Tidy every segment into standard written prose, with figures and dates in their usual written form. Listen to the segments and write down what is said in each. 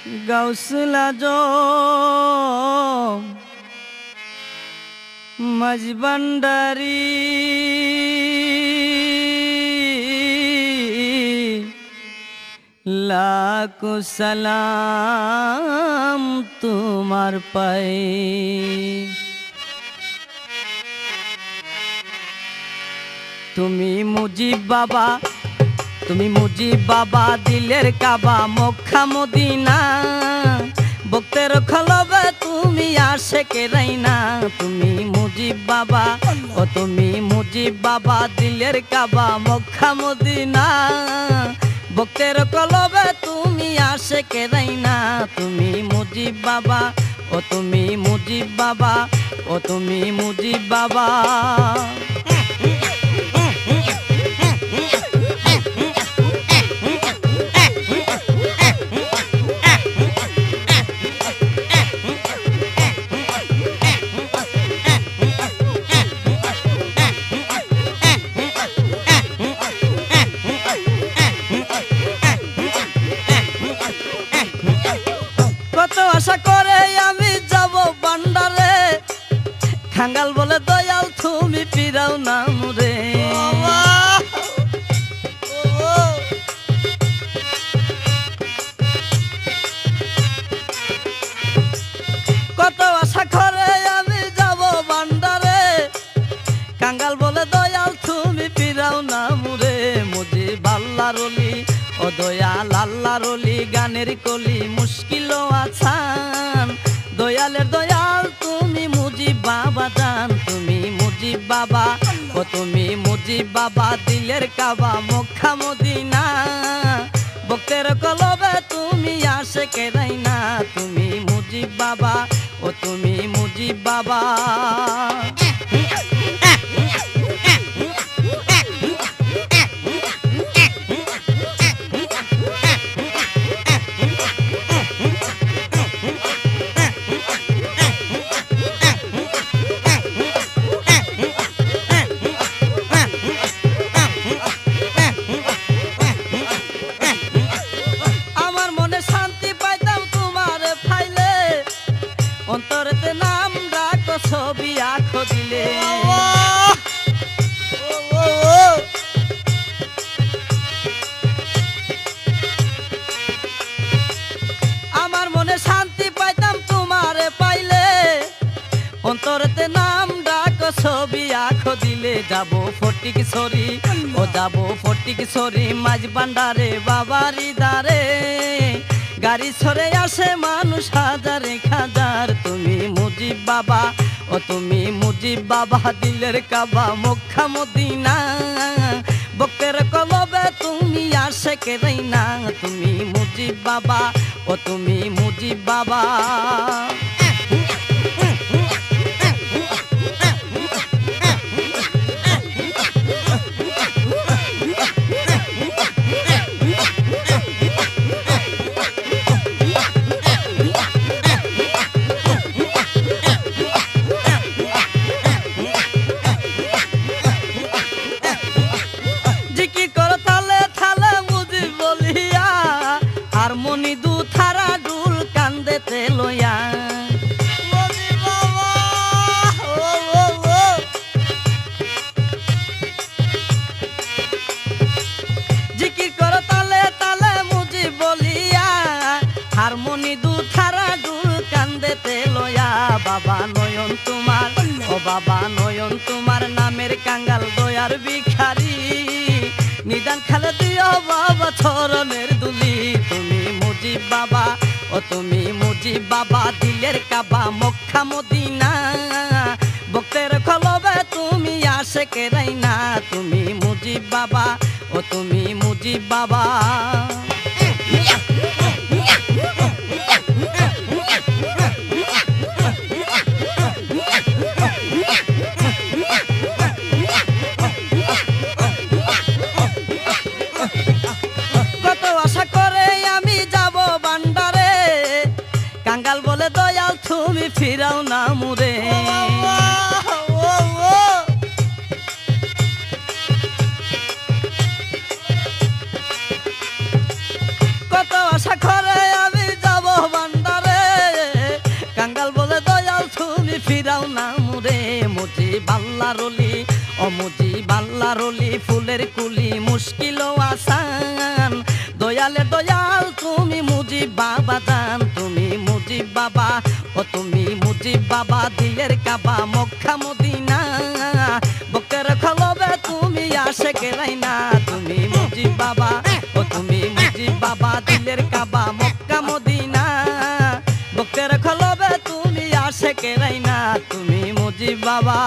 গাউসুল আজম মজবন্ডারি লাখো সালাম তোমার পায়ে। তুমি মুজিব বাবা, তুমি মুজিব বাবা, দিলের কাবা মক্কা মদিনা, ভক্তের খলবে তুমি আশেকে রাইনা। তুমি মুজিব বাবা, ও তুমি মুজিব বাবা, দিলের কাবা মক্কা মদিনা, ভক্তের কলবে তুমি আশেকে রাইনা। তুমি মুজিব বাবা, ও তুমি মুজিব বাবা, ও তুমি মুজিব বাবা। আশা করে আমি যাব বান্ডারে, খাঙ্গাল বলে দয়াল তুমি ফিরাও না মুরে। কত আশা করে আমি যাব বান্ডারে, কাঙ্গাল বলে দয়াল তুমি ফিরাও না মুরে। মুজিব আল্লাহর ওলি, ও দয়াল আল্লাহর ওলি, গানের কলি মুশকিল আছান, দয়ালের দয়াল তুমি মুজিব বাবা জান। তুমি মুজিব বাবা, ও তুমি মুজিব বাবা, দিলের কাবা মক্কা মদিনা, ভক্তের কলবে তুমি আশেকে রাইনা। তুমি মুজিব বাবা, ও তুমি মুজিব বাবা। অন্তরেতে নাম ডাকো ছবি আঁকো দিলে, আমার মনে শান্তি পাইতাম তোমারে পাইলে। অন্তরেতে নাম ডাকো ছবি আঁকো দিলে, যাবো ফটিক সরি, ও যাবো ফটিক সরি, মাঝ ভান্ডারে বাবারি দারে, গাড়ি ছড়ে আসে মানুষ হাজারে হাজার। তুমি মুজিব বাবা, ও তুমি মুজিব বাবা, দিলের কাবা মক্কা মদিনা, ভক্তের কলবে তুমি আশেকে রাইনা। তুমি মুজিব বাবা, ও তুমি মুজিব বাবা। মনি দু থারা ডুল কান্দেতে লইয়া, জিকির করো তালে তালে মুজিব বলিয়া, হারমোনি দু থারা ডুল কান্দেতে লইয়া। বাবা নয়ন তোমার, ও বাবা নয়ন তোমার, নামের কাঙ্গাল দয়ার ভিখারি, নিদান খালে দিও বাবা চরণের দুলি। তুমি মুজিব বাবা, ও তুমি মুজিব বাবা, দিলের কাবা মক্কা মদিনা, ভক্তের খলবে তুমি আশেকে রাইনা। তুমি মুজিব বাবা, ও তুমি মুজিব বাবা। কত আশা করে আমি যাব বান্ডারে, কাঙ্গাল বলে দয়াল তুমি ফিরাও না মুরে। কত আশা করে আমি যাব আল্লাহর ওলি ও মুজিব আল্লাহর ওলি ফুলের কুলি মুশকিল ও আসান দয়ালে দয়াল তুমি মুজিব বাবা জান তুমি মুজিব বাবা ও তুমি মুজিব বাবা দিলের কাবা মক্কা মদিনা বুকের খলবে তুমি আশেকে রাইনা তুমি মুজিব বাবা ও তুমি মুজিব বাবা দিলের কাবা মক্কা মদিনা বুকের খলবে তুমি আশেকে রাইনা তুমি মুজিব বাবা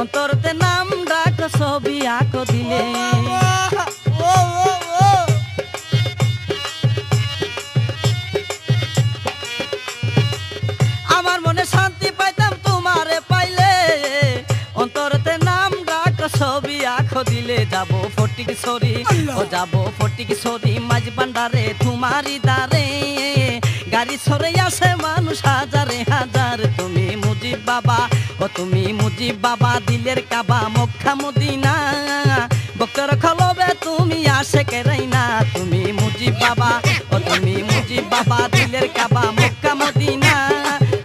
অন্তরতে নাম ডাক ছবি আঁক দিলে আমার মনে শান্তি পাইতাম তোমারে পাইলে অন্তরতে নাম ডাক ছবি আঁক দিলে যাবো ফটিক সরি ও যাবো ফটিক সরি মাঝ ভান্ডারে তোমারি দারে গাড়ি সরে আসে মানুষ হাজারে হাজার তুমি মুজিব বাবা ও তুমি মুজিব বাবা দিলের কাবা মক্কা মদিনা বকর খলবে তুমি আশেকে রাইনা তুমি মুজিব বাবা ও তুমি মুজিব বাবা দিলের কাবা মক্কা মদিনা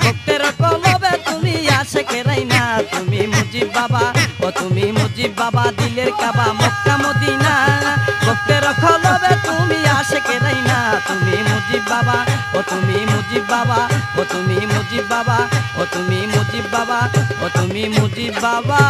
বকর খলবে তুমি আশেকে রাইনা তুমি মুজিব বাবা ও তুমি মুজিব বাবা দিলের কাবা মক্কা মদিনা বকর খলবে তুমি আশেকে রাইনা তুমি মুজিব বাবা ও তুমি মুজিব বাবা ও তুমি মুজিব বাবা ও তুমি মুজিব বাবা ও তুমি মুজিব বাবা